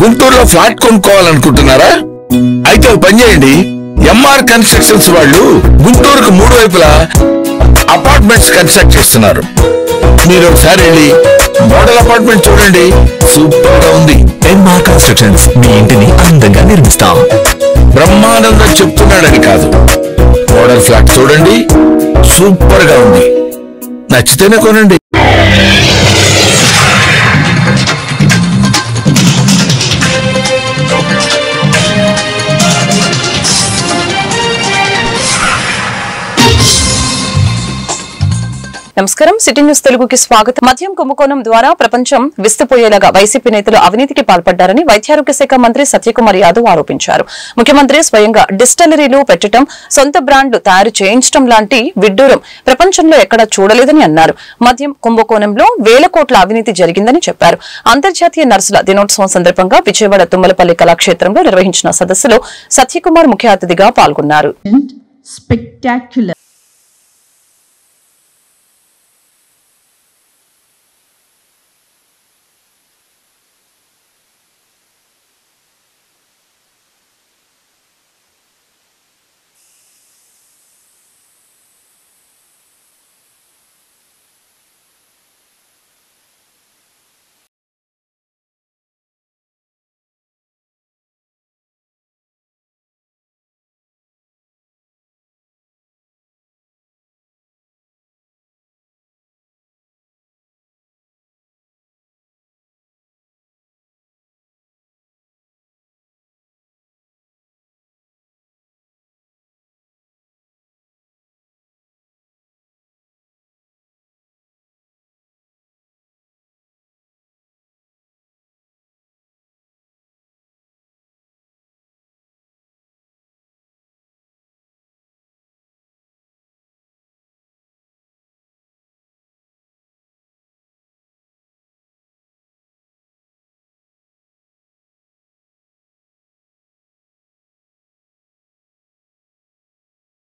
గుంటూరులో ఫ్లాట్ కొనుక్కోవాలనుకుంటున్నారా? అయితే ఓ పని చేయండి, ఎంఆర్ కన్స్ట్రక్షన్స్ వాళ్ళు గుంటూరుకు 3 వైపులా అపార్ట్మెంట్స్ కన్స్ట్రక్ట్ చేస్తున్నారు. మీరు ఒకసారి వెళ్ళి మోడల్ అపార్ట్మెంట్ చూడండి, సూపర్ గా ఉంది. ఎంఆర్ కన్స్ట్రక్షన్స్ మీ ఇంటిని అందంగా నిర్మిస్తాం. బ్రహ్మానందం చెప్తున్నాడని కాదు, మోడల్ ఫ్లాట్ చూడండి, సూపర్ గా ఉంది. నచ్చితేనే కొనండి. నమస్కారం, సిటీ న్యూస్ తెలుగుకి స్వాగతం. మద్యం కుంభకోణం ద్వారా ప్రపంచం విస్తుపోయేలాగా వైసీపీ నేతలు అవినీతికి పాల్పడ్డారని వైద్యారోగ్య శాఖ మంత్రి సత్యకుమార్ యాదవ్ ఆరోపించారు. ముఖ్యమంత్రి స్వయంగా డిస్టిలరీలు పెట్టడం, సొంత బ్రాండ్లు తయారు చేయించడం లాంటి విడ్డూరం ప్రపంచంలో ఎక్కడా చూడలేదని అన్నారు. మద్యం కుంభకోణంలో వేల కోట్ల అవినీతి జరిగిందని చెప్పారు. అంతర్జాతీయ నర్సుల దినోత్సవం సందర్భంగా విజయవాడ తుమ్మలపల్లి కళాక్షేత్రంలో నిర్వహించిన సదస్సులో సత్యకుమార్ ముఖ్య అతిథిగా పాల్గొన్నారు.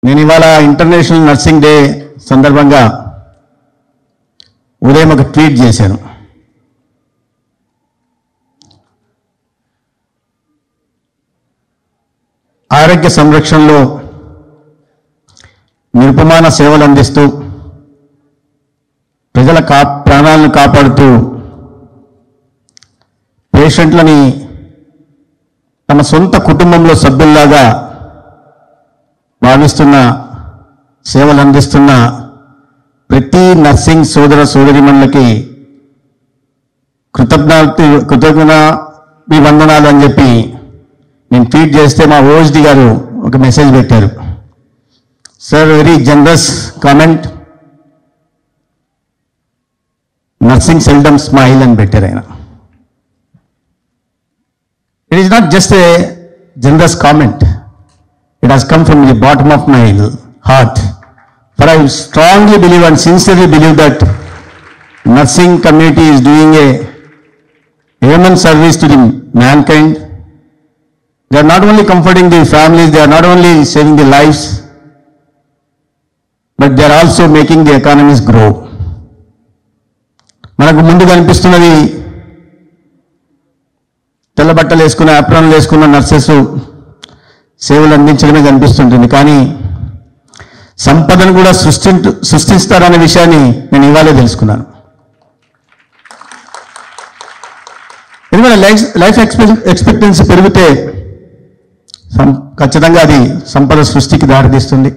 నేను ఇవాళ ఇంటర్నేషనల్ నర్సింగ్ డే సందర్భంగా ఉదయం ఒక ట్వీట్ చేశాను. ఆరోగ్య సంరక్షణలో నిరుపమాన సేవలు అందిస్తూ ప్రజల ప్రాణాలను కాపాడుతూ పేషెంట్లని తమ సొంత కుటుంబంలో సభ్యుల్లాగా భావిస్తున్న, సేవలు అందిస్తున్న ప్రతి నర్సింగ్ సోదర సోదరిమణులకి కృతజ్ఞతాభివందనాలు అని చెప్పి నేను ట్వీట్ చేస్తే మా ఓఎస్డి గారు ఒక మెసేజ్ పెట్టారు. Sir, very generous comment, nursing seldom smile అని పెట్టారు ఆయన. It is not just a generous comment. It has come from the bottom of my heart. For I strongly believe and sincerely believe that nursing community is doing a human service to the mankind. They are not only comforting the families, they are not only saving the lives, but they are also making the economies grow. మనకు ముందు కనిపిస్తున్నది తెల్ల బట్టలు వేసుకున్న, అప్రాన్లు వేసుకున్న nurses సేవలు అందించడమే కనిపిస్తుంటుంది. కానీ సంపదను కూడా సృష్టిస్తారనే విషయాన్ని నేను ఇవాళే తెలుసుకున్నాను. ఎందుకంటే లైఫ్ ఎక్స్పెక్టెన్సీ పెరిగితే ఖచ్చితంగా అది సంపద సృష్టికి దారితీస్తుంది.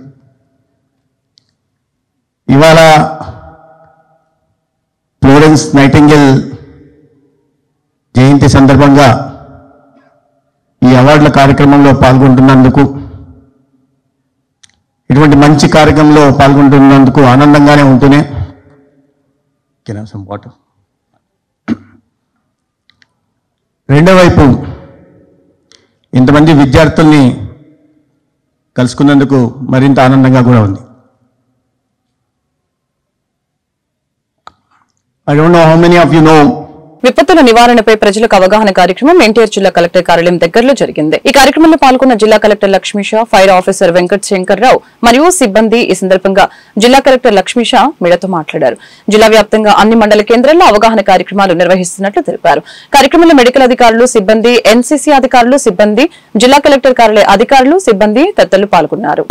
ఇవాళ ఫ్లోరెన్స్ నైటింగేల్ జయంతి సందర్భంగా ఈ అవార్డుల కార్యక్రమంలో పాల్గొంటున్నందుకు, ఇటువంటి మంచి కార్యక్రమంలో పాల్గొంటున్నందుకు ఆనందంగానే ఉంటూనే రెండో వైపు ఇంతమంది విద్యార్థుల్ని కలుసుకున్నందుకు మరింత ఆనందంగా కూడా ఉంది. I don't know how many of you know విపత్తుల నివారణపై ప్రజలకు అవగాహన కార్యక్రమం ఎన్టీఆర్ జిల్లా కలెక్టర్ కార్యాలయం దగ్గరలో జరిగింది. ఈ కార్యక్రమంలో పాల్గొన్న జిల్లా collector Lakshmisha, fire officer Venkat Shankar Rao మరియు సిబ్బంది. ఈ సందర్భంగా జిల్లా కలెక్టర్ లక్ష్మీషా మీడియాతో మాట్లాడారు. జిల్లా వ్యాప్తంగా అన్ని మండల కేంద్రాల్లో అవగాహన కార్యక్రమాలు నిర్వహిస్తున్నట్లు తెలిపారు. కార్యక్రమంలో మెడికల్ అధికారులు, సిబ్బంది, ఎన్సీసీ అధికారులు, సిబ్బంది, జిల్లా కలెక్టర్ కార్యాలయ అధికారులు, సిబ్బంది తదితరులు పాల్గొన్నారు.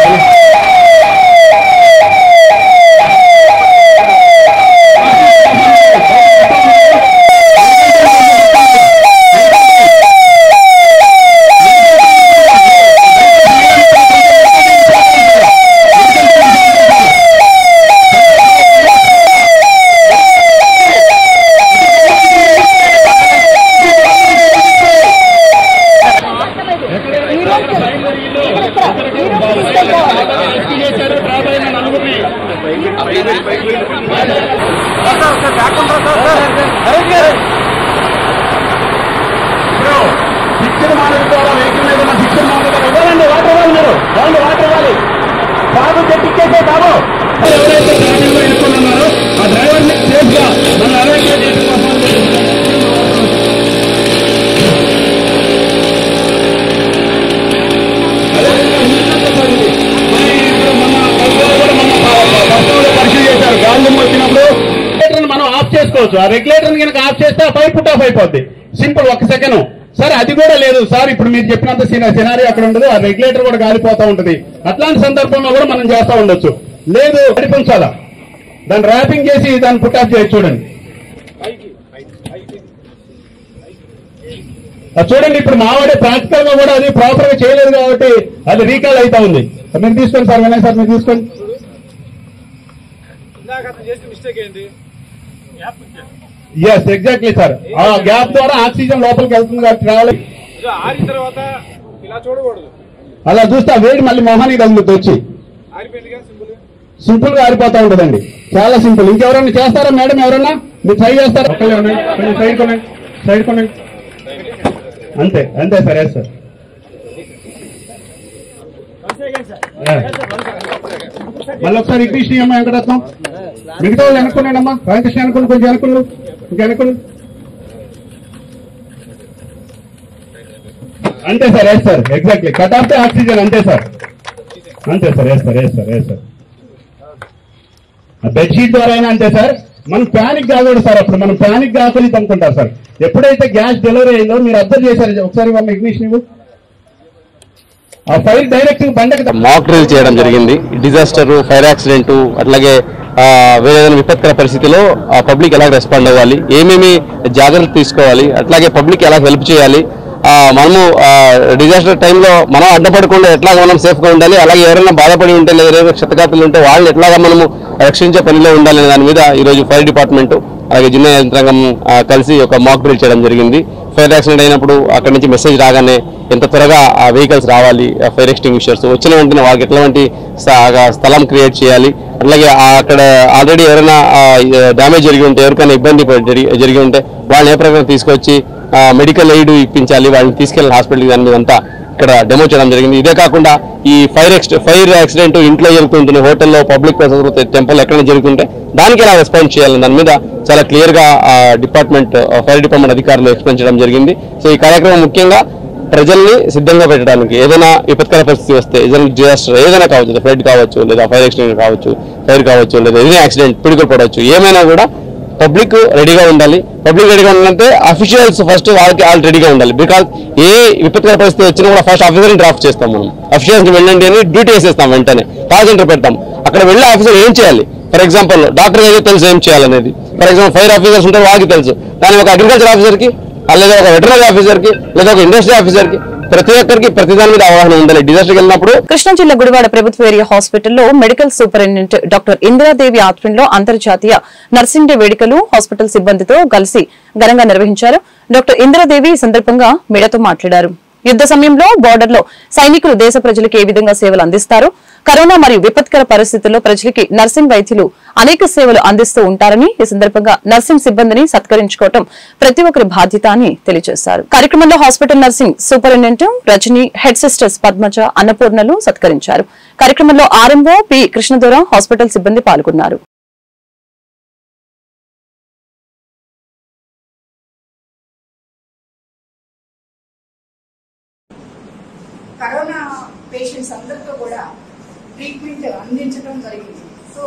ఆ రెగ్యులేటర్ కనుక ఆఫ్ చేస్తే ఆ పైప్ పుట్ ఆఫ్ అయిపోద్ది. Simple, 1 second sir. అది కూడా లేదు సార్, ఇప్పుడు మీరు చెప్పినంత సినారీ అక్కడ ఉండదు, ఆ రెగ్యులేటర్ కూడా గాలిపోతా ఉంటుంది. అట్లాంటి సందర్భంలో కూడా మనం చేస్తా ఉండొచ్చు. లేదు నడిపించాలా, దాన్ని ర్యాపింగ్ చేసి దాన్ని పుట్ ఆఫ్ చేసి చూడండి. చూడండి, ఇప్పుడు మావాడే ప్రాక్టికల్ గా కూడా అది ప్రాపర్ గా చేయలేదు కాబట్టి అది రీకాల్ అవుతా ఉంది. మీరు తీసుకోండి సార్, వినయ్ సార్ మీరు తీసుకోండి. ఎస్ ఎగ్జాక్ట్లీ సార్, ఆ గ్యాప్ ద్వారా ఆక్సిజన్ లోపలికి వెళ్తుంది కాబట్టి రావాలి. అలా చూస్తే ఆ వేడి మళ్ళీ మొహానికి తగులుతుంది వచ్చి సింపుల్ గా ఆరిపోతా ఉంటుందండి. చాలా సింపుల్. ఇంకెవరన్నా చేస్తారా మేడం? ఎవరన్నా మీరు ట్రై చేస్తారా? సైడ్ కొనండి, సైడ్ కొనండి. అంతే అంతే సార్. Yes sir. మళ్ళీ ఒకసారి ఇగ్నిషన్ అమ్మా వెంకటరత్నం. మిగతా వాళ్ళు అనుకున్నాడు అమ్మా. రామకృష్ణ అనుకుని కొంచెం అనుకున్నాడు, ఇంకా అనుకున్నాడు. అంతే sir. Yes sir, exactly. Cut off the oxygen. అంతే సార్, అంతే sir. Yes sir, yes sir, yes sir. Bedsheet ద్వారా అయినా అంతే సార్. మనం ప్యానిక్ కాకూడదు సార్. అప్పుడు మనం ప్యానిక్ కాకూడదు అనుకుంటారు సార్. ఎప్పుడైతే గ్యాస్ డెలివరీ అయిందో మీరు అబ్జర్వ్ చేశారు ఒకసారి వాళ్ళ ఇగ్నిషన్ ఇవ్వు. ఆ ఫైర్ డైరెక్ట్ బండకి మాక్ డ్రిల్ చేయడం జరిగింది. డిజాస్టర్, ఫైర్ యాక్సిడెంట్, అట్లాగే వేరే ఏదైనా విపత్కర పరిస్థితిలో పబ్లిక్ ఎలా రెస్పాండ్ అవ్వాలి, ఏమేమి జాగ్రత్తలు తీసుకోవాలి, అట్లాగే పబ్లిక్ ఎలా హెల్ప్ చేయాలి, మనము డిజాస్టర్ టైంలో మనం అడ్డపడకుండా ఎట్లాగా మనం సేఫ్గా ఉండాలి, అలాగే ఎవరైనా బాధపడి ఉంటే లేదా ఎవరైనా క్షతగాతులు ఉంటే వాళ్ళని ఎట్లాగా మనము రక్షించే పనిలో ఉండాలి అనే దాని మీద ఈరోజు ఫైర్ డిపార్ట్మెంట్ అలాగే జిల్లా యంత్రాంగం కలిసి ఒక మాక్ డ్రిల్ చేయడం జరిగింది. ఫైర్ యాక్సిడెంట్ అయినప్పుడు అక్కడి నుంచి మెసేజ్ రాగానే ఎంత త్వరగా ఆ వెహికల్స్ రావాలి, ఫైర్ ఎక్స్టింగ్విషర్స్ వచ్చిన వెంటనే వాళ్ళకి ఎట్లాంటి స్థలం క్రియేట్ చేయాలి, అట్లాగే అక్కడ ఆల్రెడీ ఎవరైనా డ్యామేజ్ జరిగి ఉంటే, ఎవరికైనా ఇబ్బంది జరిగి ఉంటే వాళ్ళని ఏ ప్రకారం తీసుకొచ్చి మెడికల్ ఎయిడ్ ఇప్పించాలి, వాళ్ళని తీసుకెళ్ళి హాస్పిటల్కి, దాని మీద అంతా ఇక్కడ డెమో చేయడం జరిగింది. ఇదే కాకుండా ఈ ఫైర్ యాక్సిడెంట్ ఇంట్లో జరుగుతుంటుంది, హోటల్లో, పబ్లిక్ ప్లేసెస్, టెంపుల్ ఎక్కడైనా జరుగుతుంటే దానికి ఎలా రెస్పాండ్ చేయాలని దాని మీద చాలా క్లియర్ గా ఫైర్ డిపార్ట్మెంట్ అధికారులు ఎక్స్ప్లెయిన్ చేయడం జరిగింది. సో ఈ కార్యక్రమం ముఖ్యంగా ప్రజల్ని సిద్ధంగా పెట్టడానికి, ఏదైనా విపత్కర పరిస్థితి వస్తే, ఏదైనా డిజాస్టర్ ఏదైనా కావచ్చు, ఫ్లడ్ కావచ్చు, లేదా ఫైర్ యాక్సిడెంట్ కావచ్చు, ఫైర్ కావచ్చు, లేదా ఏదైనా యాక్సిడెంట్, పిడుగులు పడవచ్చు, ఏమైనా కూడా పబ్లిక్ రెడీగా ఉండాలి. పబ్లిక్ రెడీగా ఉండాలంటే అఫీషియల్స్ ఫస్ట్ వాళ్ళకి రెడీగా ఉండాలి. బికాజ్ ఏ విపత్కర పరిస్థితి వచ్చినా కూడా ఫస్ట్ ఆఫీసర్ని డ్రాఫ్ట్ చేస్తాం. మనం అఫీషియల్స్కి వెళ్ళండి అని డ్యూటీ వేసేస్తాం, వెంటనే కాల్ సెంటర్ పెడతాం. అక్కడ వెళ్ళే ఆఫీసర్ ఏం చేయాలి, ఫర్ ఎగ్జాంపుల్ డాక్టర్ అయితే తెలుసు ఏం చేయాలనేది. ఫర్ ఎగ్జాంపుల్ ఫైర్ ఆఫీసర్స్ ఉంటారు, వాళ్ళకి తెలుసు. కానీ ఒక అగ్రికల్చర్ ఆఫీసర్కి, లేదా ఒక వెటరనరీ ఆఫీసర్కి, లేదా ఒక ఇండస్ట్రీ ఆఫీసర్కి, ప్రతి ఒక్కరికి ప్రతి దాని మీద అవగాహన ఉండాలి. డిజాస్టర్కి వెళ్ళినప్పుడు కృష్ణా జిల్లా గుడివాడ ప్రభుత్వ ఏరియా హాస్పిటల్లో మెడికల్ సూపరింటెండెంట్ డాక్టర్ ఇందిరాదేవి ఆధ్వర్యంలో అంతర్జాతీయ నర్సింగ్ డే వేడుకలు హాస్పిటల్ సిబ్బందితో కలిసి ఘనంగా నిర్వహించారు. డాక్టర్ ఇందిరాదేవి ఈ సందర్భంగా మీడియాతో మాట్లాడారు. యుద్ద సమయంలో బోర్డర్లో సైనికులు దేశ ప్రజలకు ఏ విధంగా సేవలు అందిస్తారు, కరోనా మరియు విపత్కర పరిస్థితుల్లో ప్రజలకి నర్సింగ్ వైద్యులు అనేక సేవలు అందిస్తూ ఉంటారని, ఈ సందర్భంగా నర్సింగ్ సిబ్బందిని సత్కరించుకోవడం ప్రతి ఒక్కరి బాధ్యత అని తెలియజేశారు. కార్యక్రమంలో hospital nursing superintendent Rajani, head sisters Padmaja, అన్నపూర్ణలు సత్కరించారు. కార్యక్రమంలో ఆర్ఎంఓ పి కృష్ణదొర, హాస్పిటల్ సిబ్బంది పాల్గొన్నారు. కరోనా పేషెంట్స్ అందరితో కూడా ట్రీట్మెంట్ అందించడం జరిగింది. సో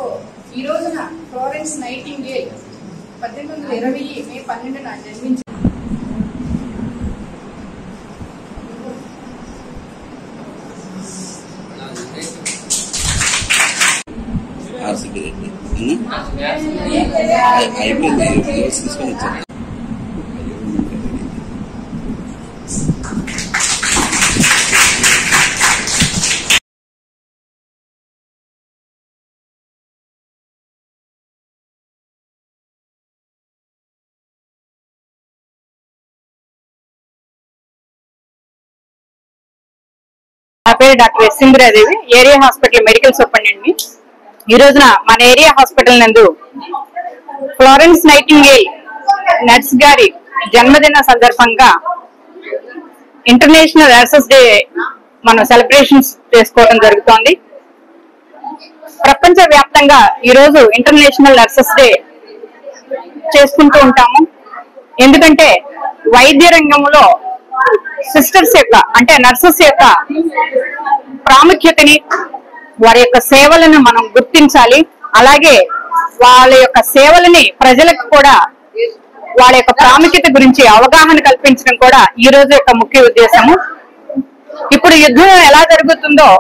ఈ రోజున ఫ్లోరెన్స్ నైటింగేల్ 1820 మే 12న జన్మించి నా పేరు doctor S Indiradevi, area hospital medical superintendent. ఈ రోజున మన ఏరియా హాస్పిటల్ నందు ఫ్లోరెన్స్ నైటింగేల్ నర్స్ గారి జన్మదిన సందర్భంగా ఇంటర్నేషనల్ నర్సెస్ డే మనం సెలబ్రేషన్స్ చేసుకోవడం జరుగుతోంది. ప్రపంచ వ్యాప్తంగా ఈ రోజు ఇంటర్నేషనల్ నర్సెస్ డే చేసుకుంటూ ఉంటాము. ఎందుకంటే వైద్య రంగంలో సిస్టర్స్ యొక్క అంటే నర్సెస్ యొక్క ప్రాముఖ్యతని, వారి యొక్క సేవలను మనం గుర్తించాలి. అలాగే వాళ్ళ యొక్క సేవలని ప్రజలకు కూడా వాళ్ళ యొక్క ప్రాముఖ్యత గురించి అవగాహన కల్పించడం కూడా ఈ రోజు యొక్క ముఖ్య ఉద్దేశము. ఇప్పుడు యుద్ధం ఎలా జరుగుతుందో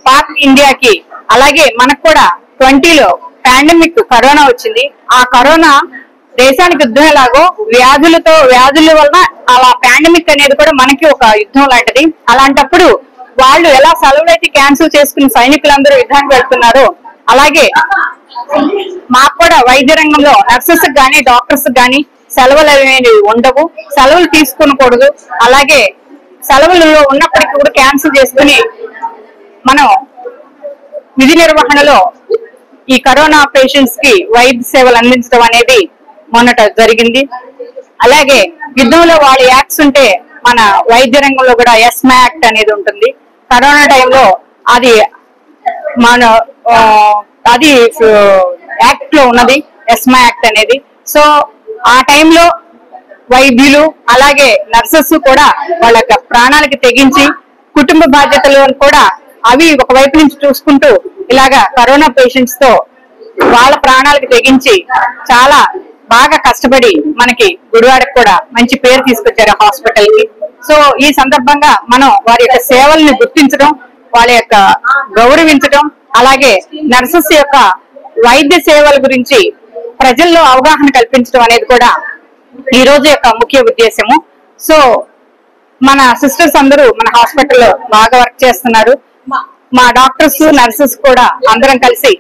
పాక్ ఇండియాకి, అలాగే మనకు కూడా 20లో పాండమిక్ కరోనా వచ్చింది. ఆ కరోనా దేశానికి యుద్ధం ఎలాగో వ్యాధుల వలన అలా పాండమిక్ అనేది కూడా మనకి ఒక యుద్ధం లాంటిది. అలాంటప్పుడు వాళ్ళు ఎలా సెలవులు అయితే క్యాన్సిల్ చేసుకుని సైనికులందరూ యుద్ధానికి వెళ్తున్నారో, అలాగే మాకు కూడా వైద్య రంగంలో నర్సెస్ గానీ డాక్టర్స్ గానీ సెలవులు అనేవి ఉండవు, సెలవులు తీసుకునకూడదు. అలాగే సెలవులలో ఉన్నప్పటికీ కూడా క్యాన్సిల్ చేసుకుని మనం విధి నిర్వహణలో ఈ కరోనా పేషెంట్స్ కి వైద్య సేవలు అందించడం అనేది మొన్నట జరిగింది. అలాగే యుద్ధంలో వాళ్ళ యాక్ట్స్ ఉంటే మన వైద్య రంగంలో కూడా ఎస్మా యాక్ట్ అనేది ఉంటుంది. కరోనా టైంలో అది మన అది యాక్ట్ లో ఉన్నది, ఎస్మా యాక్ట్ అనేది. సో ఆ టైంలో వైద్యులు అలాగే నర్సెస్ కూడా వాళ్ళ ప్రాణాలకి తెగించి కుటుంబ బాధ్యతలను కూడా అవి ఒకవైపు నుంచి చూసుకుంటూ ఇలాగా కరోనా పేషెంట్స్ తో వాళ్ళ ప్రాణాలకు తెగించి చాలా బాగా కష్టపడి మనకి గుడివాడకు కూడా మంచి పేరు తీసుకొచ్చారు హాస్పిటల్ కి. సో ఈ సందర్భంగా మనం వారి యొక్క సేవల్ని గుర్తించడం, వాళ్ళ యొక్క గౌరవించడం, అలాగే నర్సెస్ యొక్క వైద్య సేవల గురించి ప్రజల్లో అవగాహన కల్పించడం అనేది కూడా ఈ రోజు యొక్క ముఖ్య ఉద్దేశము. సో మన సిస్టర్స్ అందరూ మన హాస్పిటల్లో బాగా వర్క్ చేస్తున్నారు. మా డాక్టర్స్ నర్సెస్ కూడా అందరం కలిసి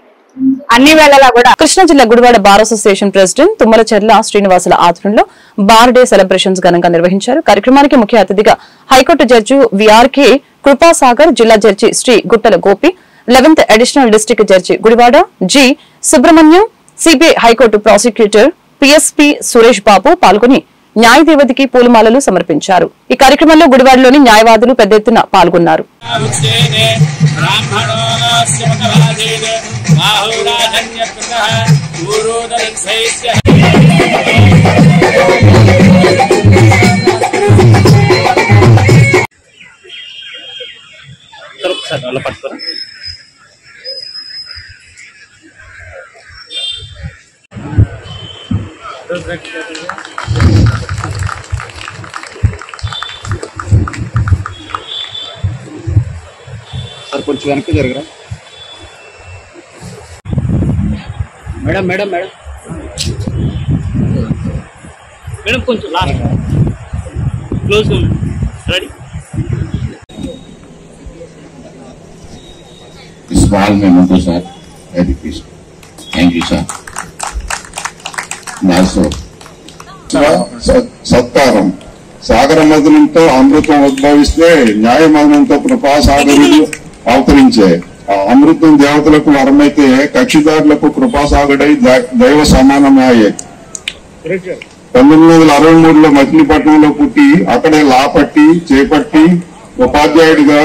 అన్ని వేళలా కూడా. కృష్ణా జిల్లా Gudivada bar association president Tummalacherla శ్రీనివాసుల ఆధ్వర్యంలో బార్ డే సెలబ్రేషన్స్ ఘనంగా నిర్వహించారు. కార్యక్రమానికి ముఖ్య అతిథిగా హైకోర్టు జడ్జి విఆర్కే కృపాసాగర్, జిల్లా judge Sri Guttala Gopi, 11th additional district judge Gudivada G Subrahmanyam, CBI high court prosecutor PSP Suresh Babu పాల్గొని న్యాయదేవతకి పూలమాలలు సమర్పించారు. ఈ కార్యక్రమంలో గుడివాడలోని న్యాయవాదులు పెద్ద ఎత్తున పాల్గొన్నారు. సార్ కొంచెం వెనక్కి జరగరా మేడం. మేడం మేడం మేడం కొంచెం last close ready. Small memento, sir. Very pleased. Thank you, sir. Also, సత్కారం సాగర మదనంతో అమృతం ఉద్భవిస్తే న్యాయమదనంతో కృపాసాగరుడు అవతరించే. ఆ అమృతం దేవతలకు వరమైతే కక్షిదారులకు కృపాసాగడై దైవ సమానమయ్యే. 1963లో మచిలీపట్నంలో పుట్టి అక్కడే లా పట్టి చేపట్టి ఉపాధ్యాయుడిగా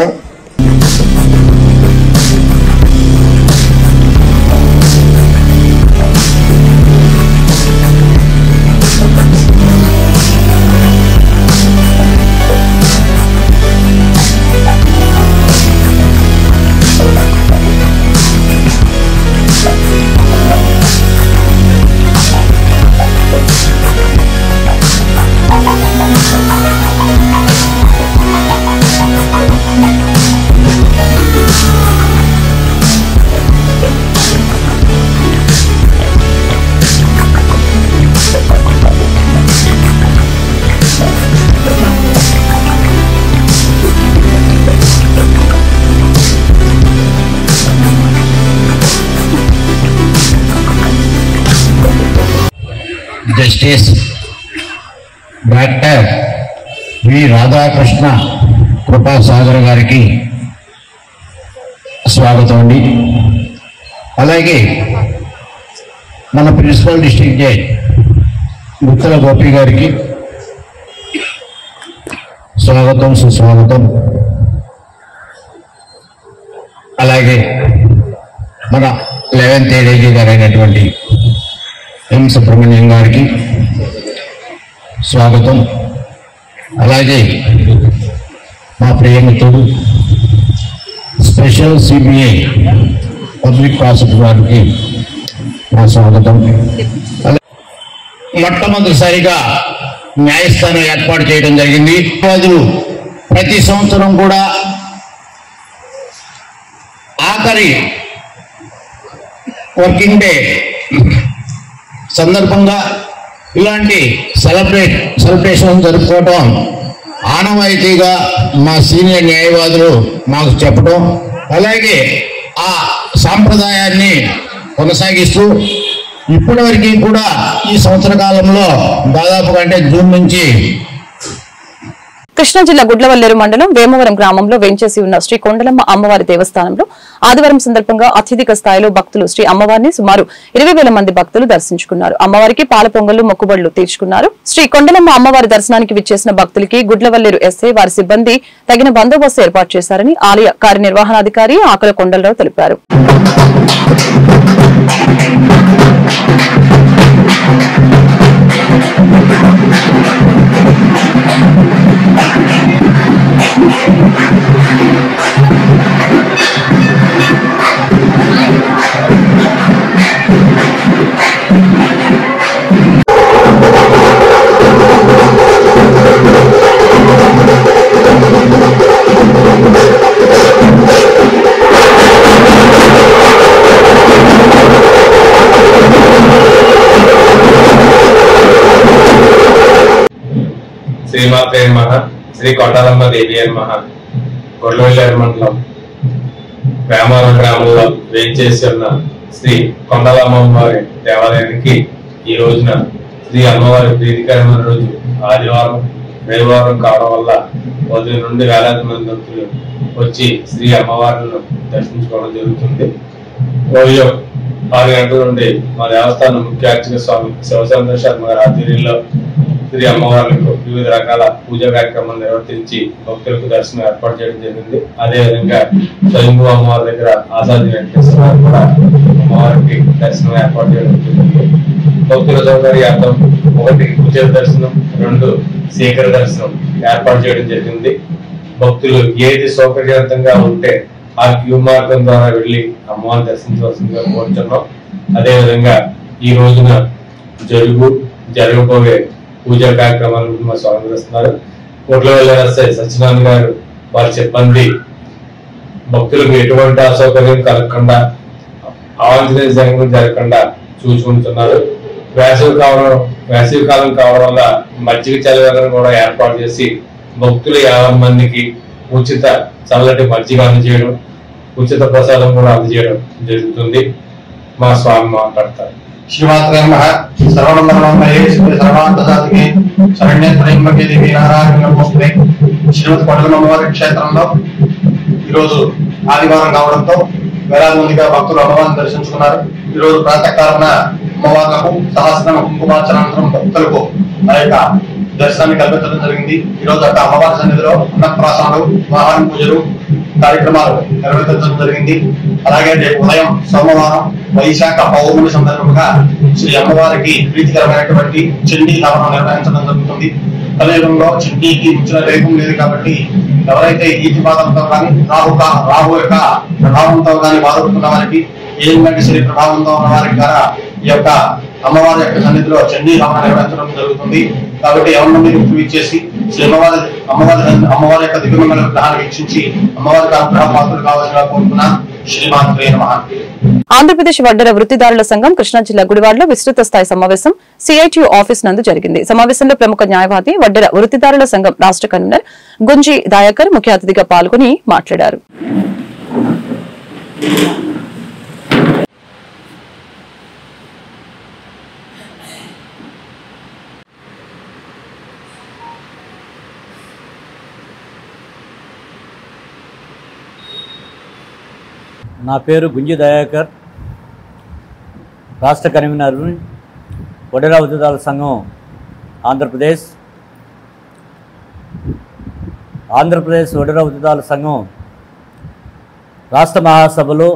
justice doctor V Radhakrishna Kripasagar గారికి స్వాగతం అండి. అలాగే మన principal district judge Guttala Gopi గారికి స్వాగతం, సుస్వాగతం. అలాగే మన 11th ఏడీజీ గారు అయినటువంటి ఎం సుబ్రహ్మణ్యం గారికి స్వాగతం. అలాగే మా ప్రియమిత్రుడు స్పెషల్ సిబిఐ పబ్లిక్ ప్రాసిక్యూటర్ గారికి నా స్వాగతం. మొట్టమొదటిసారిగా న్యాయస్థానం ఏర్పాటు చేయడం జరిగింది. ప్రతి సంవత్సరం కూడా ఆఖరి వర్కింగ్ డే సందర్భంగా ఇలాంటి సెలబ్రేషన్ జరుపుకోవటం ఆనవాయితీగా మా సీనియర్ న్యాయవాదులు మాకు చెప్పడం, అలాగే ఆ సాంప్రదాయాన్ని కొనసాగిస్తూ ఇప్పటివరకు కూడా ఈ సంవత్సర కాలంలో దాదాపుగా అంటే జూన్ నుంచి కృష్ణా జిల్లా గుడ్లవల్లేరు మండలం వేమవరం గ్రామంలో వేంచేసి ఉన్న శ్రీ కొండలమ్మ అమ్మవారి దేవస్థానంలో ఆదివారం సందర్భంగా అత్యధిక స్థాయిలో భక్తులు శ్రీ అమ్మవారిని సుమారు 20,000 మంది భక్తులు దర్శించుకున్నారు. అమ్మవారికి పాల పొంగళ్లు, మొక్కుబడులు తీర్చుకున్నారు. శ్రీ కొండలమ్మ అమ్మవారి దర్శనానికి విచ్చేసిన భక్తులకి గుడ్లవల్లేరు ఎస్ఐ వారి సిబ్బంది తగిన బందోబస్తు ఏర్పాటు చేశారని ఆలయ కార్యనిర్వహణాధికారి ఆకుల కొండలరావు తెలిపారు. శ్రీమాతే నమః. శ్రీ కొండలమ్మ దేవి నమః. గొల్లవల్లేరు మండలం వేమవరం గ్రామంలో వేంచేసి ఉన్న శ్రీ కొండలమ్మవారి దేవాలయానికి ఈ రోజున శ్రీ అమ్మవారి ప్రీతికరమైన రోజు ఆదివారం రవివారం కావడం వల్ల ఉదయం నుండి వేలాది మంది భక్తులు వచ్చి శ్రీ అమ్మవారిని దర్శించుకోవడం జరుగుతుంది. ఉదయం 6 గంటల నుండి మా దేవస్థానం ముఖ్య అర్చక స్వామి శివచంద్ర శర్మ గారి ఆధ్వర్యంలో శ్రీ అమ్మవార్లకు వివిధ రకాల పూజా కార్యక్రమాలు నిర్వర్తించి భక్తులకు దర్శనం ఏర్పాటు చేయడం జరిగింది. అదేవిధంగా స్వయంభూ అమ్మవారి దగ్గర ఆసాది వెంకటేశ్వర కూడా అమ్మవారికి దర్శనం ఏర్పాటు చేయడం జరిగింది. భక్తుల సౌకర్యార్థం 1 ఉచిత దర్శనం, 2 శీఘ్ర దర్శనం ఏర్పాటు చేయడం జరిగింది. భక్తులు ఏది సౌకర్యవంతంగా ఉంటే ఆ క్యూ మార్గం ద్వారా వెళ్లి అమ్మవారిని దర్శించవలసిందిగా కోరుతున్నాం. అదేవిధంగా ఈ రోజున జరగబోయే పూజా కార్యక్రమాలు మా స్వాగతిస్తున్నారు. గుడ్లవల్లేరు ఎస్ఐ సత్యనారాయణ గారు వారి సిబ్బంది భక్తులకు ఎటువంటి అసౌకర్యం కలగకుండా, అవాంఛనీయ సంఘటనలు జరగకుండా చూసుకుంటున్నారు. వేసవి కాలం కావడం వల్ల మజ్జిగ చలివేదన కూడా ఏర్పాటు చేసి భక్తులు 50 మందికి ఉచిత చల్లటి మజ్జిగ అందజేయడం, ఉచిత ప్రసాదం కూడా అందజేయడం జరుగుతుంది. మా స్వామి మాట్లాడతారు. శ్రీమాత్రే నమః. సర్వమంగళమయ సర్వాంతదాతికి శరణ్యేత్రయంబకే దేవి నారాయణ నమోస్తుతే. శ్రీమతి కొండలమ్మవారి క్షేత్రంలో ఈరోజు ఆదివారం కావడంతో వేలాది మందిగా భక్తులు అమ్మవారిని దర్శించుకున్నారు. ఈరోజు ప్రాతకాలన అమ్మవార్లకు సహస్రం కుంకుమార్చనానంతరం భక్తులకు ఆ యొక్క దర్శనాన్ని కల్పించడం జరిగింది. ఈ రోజు అక్కడ అమ్మవారి సన్నిధిలో అన్నప్రాసనలు, వాహన పూజలు కార్యక్రమాలు నిర్వహించడం జరిగింది. అలాగే రేపు ఉదయం సోమవారం వైశాఖ పౌర్ణమి సందర్భంగా శ్రీ అమ్మవారికి ప్రీతికరమైనటువంటి చండీ హవనం నిర్వహించడం జరుగుతుంది. కలియుగంలో చండీకి మించిన వేగం లేదు కాబట్టి ఎవరైతే ఈతిపాదంతో కానీ రాహు యొక్క ప్రభావంతో కానీ బాధపడుతున్న వారికి, ఏలినాటి శని ప్రభావంతో ఉన్న వారికి ద్వారా ఈ యొక్క అమ్మవారి యొక్క సన్నిధిలో చండీ హవనం నిర్వహించడం జరుగుతుంది. కాబట్టి ఎవరి మంది ఇచ్చేసి శ్రీ అమ్మవారి యొక్క దివ్యమంగళ విగ్రహాన్ని వీక్షించి అమ్మవారికి అనుగ్రహ పాత్రలు కావాల్సిన కోరుకున్నా. శ్రీమాత్రే నమః. ఆంధ్రప్రదేశ్ వడ్డెర వృత్తిదారుల సంఘం కృష్ణా జిల్లా గుడివాడలో విస్తృత స్థాయి సమావేశం సిఐటియు ఆఫీస్ నందు జరిగింది. సమావేశంలో ప్రముఖ న్యాయవాది వడ్డెర వృత్తిదారుల సంఘం రాష్ట్ర కన్వీనర్ గుంజి దయాకర్ ముఖ్య అతిథిగా పాల్గొని మాట్లాడారు. నా పేరు గుంజి దయాకర్, రాష్ట్ర కన్వీనర్, వడ్డెర ఉద్యోగాల సంఘం ఆంధ్రప్రదేశ్. ఆంధ్రప్రదేశ్ వడ్డెర ఉద్యోగాల సంఘం రాష్ట్ర మహాసభలు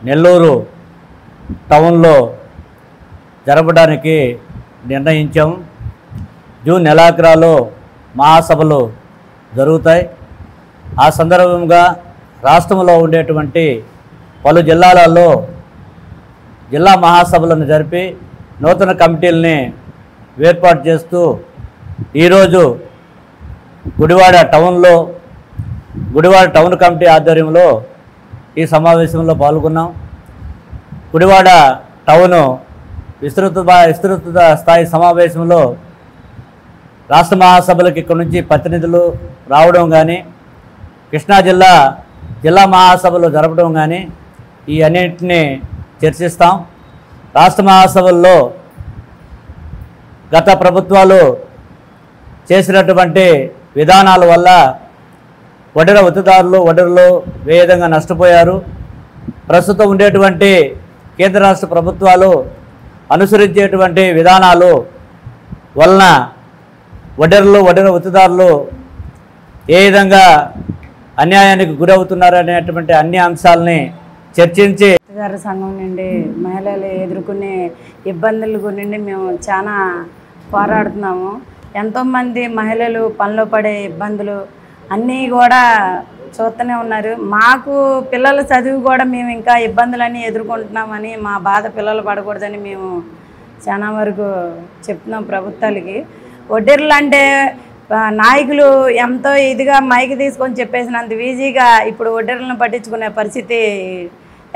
నెల్లూరు టౌన్లో జరపడానికి నిర్ణయించాం. జూన్ నెలాఖరులో మహాసభలు జరుగుతాయి. ఆ సందర్భంగా రాష్ట్రంలో ఉండేటువంటి పలు జిల్లాలలో జిల్లా మహాసభలను జరిపి నూతన కమిటీలని ఏర్పాటు చేస్తూ ఈరోజు గుడివాడ టౌన్ కమిటీ ఆధ్వర్యంలో ఈ సమావేశంలో పాల్గొన్నాం. గుడివాడ టౌను విస్తృత స్థాయి సమావేశంలో రాష్ట్ర మహాసభలకు ఇక్కడి నుంచి ప్రతినిధులు రావడం కానీ, కృష్ణా జిల్లా మహాసభలు జరపడం కానీ ఈ అన్నింటినీ చర్చిస్తాం. రాష్ట్ర మహాసభల్లో గత ప్రభుత్వాలు చేసినటువంటి విధానాల వల్ల వడ్డెర వడ్డెరలు ఏ విధంగా నష్టపోయారు. ప్రస్తుతం ఉండేటువంటి కేంద్ర రాష్ట్ర ప్రభుత్వాలు అనుసరించేటువంటి విధానాలు వలన వడ్డెర వృత్తిదారులు ఏ విధంగా అన్యాయానికి గురవుతున్నారు అనేటువంటి అన్ని అంశాలని చర్చించి వృత్తిదారుల సంఘం నుండి మహిళలు ఎదుర్కొనే ఇబ్బందుల గురించి మేము చాలా పోరాడుతున్నాము. ఎంతోమంది మహిళలు పనిలో పడే ఇబ్బందులు అన్నీ కూడా చూస్తూనే ఉన్నారు. మాకు పిల్లల చదువు కూడా మేము ఇంకా ఇబ్బందులన్నీ ఎదుర్కొంటున్నామని, మా బాధ పిల్లలు పడకూడదని మేము చాలా వరకు చెప్తున్నాం ప్రభుత్వాలకి. వడ్డెర్లు అంటే నాయకులు ఎంతో ఇదిగా మైకి తీసుకొని చెప్పేసినంత ఈజీగా ఇప్పుడు వడ్డెర్లను పట్టించుకునే పరిస్థితి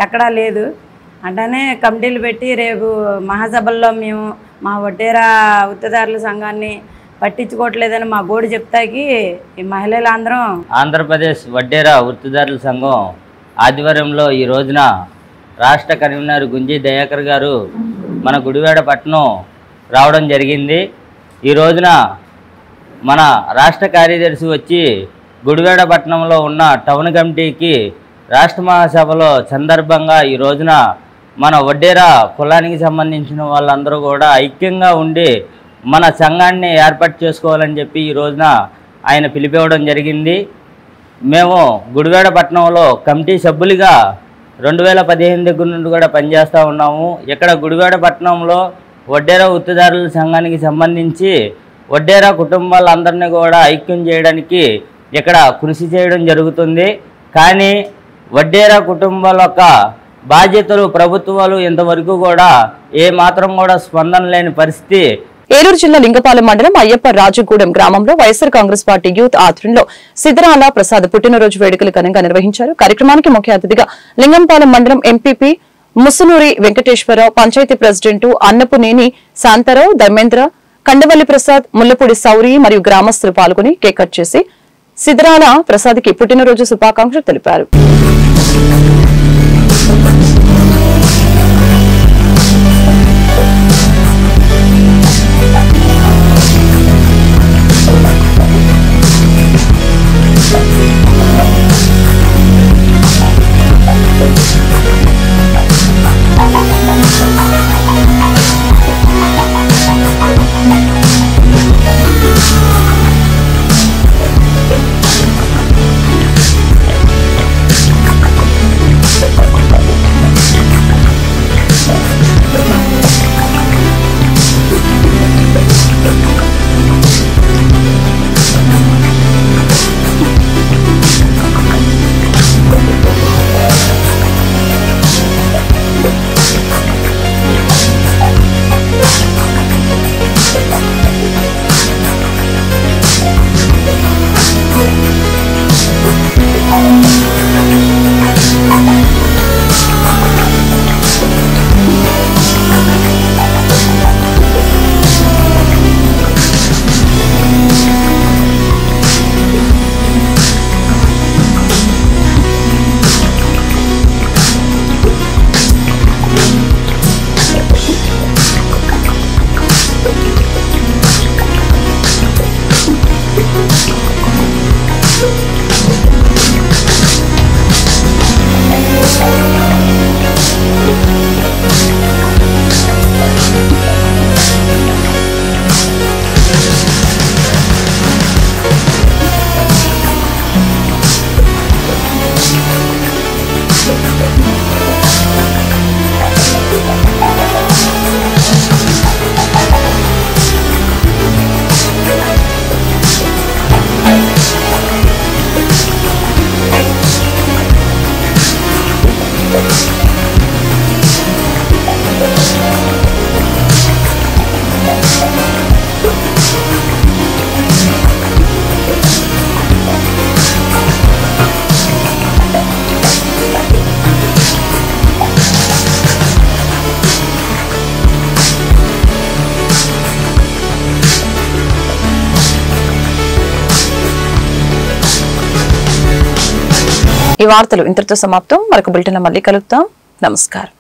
ఎక్కడా లేదు. అంటేనే కమిటీలు పెట్టి రేపు మహాసభల్లో మేము మా వడ్డెర వృత్తిదారుల సంఘాన్ని పట్టించుకోవట్లేదని మా గోడు చెప్తాకి ఈ మహిళలందరం ఆంధ్రప్రదేశ్ వడ్డెర వృత్తిదారుల సంఘం ఆధ్వర్యంలో ఈ రోజున రాష్ట్ర కన్వీనర్ గుంజి దయాకర్ గారు మన గుడివాడ పట్టణం రావడం జరిగింది. ఈ రోజున మన రాష్ట్ర కార్యదర్శి వచ్చి గుడివాడ పట్టణంలో ఉన్న టౌన్ కమిటీకి రాష్ట్ర మహాసభలో సందర్భంగా ఈ రోజున మన వడ్డెర కులానికి సంబంధించిన వాళ్ళందరూ కూడా ఐక్యంగా ఉండి మన సంఘాన్ని ఏర్పాటు చేసుకోవాలని చెప్పి ఈ రోజున ఆయన పిలిపివ్వడం జరిగింది. మేము గుడివాడ పట్టణంలో కమిటీ సభ్యులుగా 2015 దగ్గర నుండి కూడా పనిచేస్తూ ఉన్నాము. ఇక్కడ గుడివాడ పట్టణంలో వడ్డెర వృత్తిదారుల సంఘానికి సంబంధించి వడ్డెర కుటుంబాలందరినీ కూడా ఐక్యం చేయడానికి ఇక్కడ కృషి చేయడం జరుగుతుంది. కానీ వడ్డెర కుటుంబాల యొక్క బాధ్యతలు ప్రభుత్వాలు ఇంతవరకు కూడా ఏ మాత్రం కూడా స్పందన లేని పరిస్థితి. ఏలూరు జిల్లా లింగపాలెం మండలం అయ్యప్ప రాజుగూడెం గ్రామంలో వైఎస్సార్ కాంగ్రెస్ పార్టీ యూత్ ఆధ్వర్యంలో సిద్ధరాల ప్రసాద్ పుట్టినరోజు వేడుకలు ఘనంగా నిర్వహించారు. కార్యక్రమానికి ముఖ్య అతిథిగా లింగంపాలెం మండలం ఎంపీపీ ముసునూరి వెంకటేశ్వరరావు, పంచాయతీ ప్రెసిడెంట్ అన్నపునేని శాంతారావు, ధర్మేంద్ర, కండవల్లి ప్రసాద్, ముల్లపూడి సౌరి మరియు గ్రామస్తులు పాల్గొని కేక్ కట్ చేసి సిద్ధరాల ప్రసాద్ కి పుట్టినరోజు శుభాకాంక్షలు తెలిపారు. ఈ వార్తలు ఇంతటితో సమాప్తం. మరొక బులెటిన్ మళ్ళీ కలుద్దాం. నమస్కారం.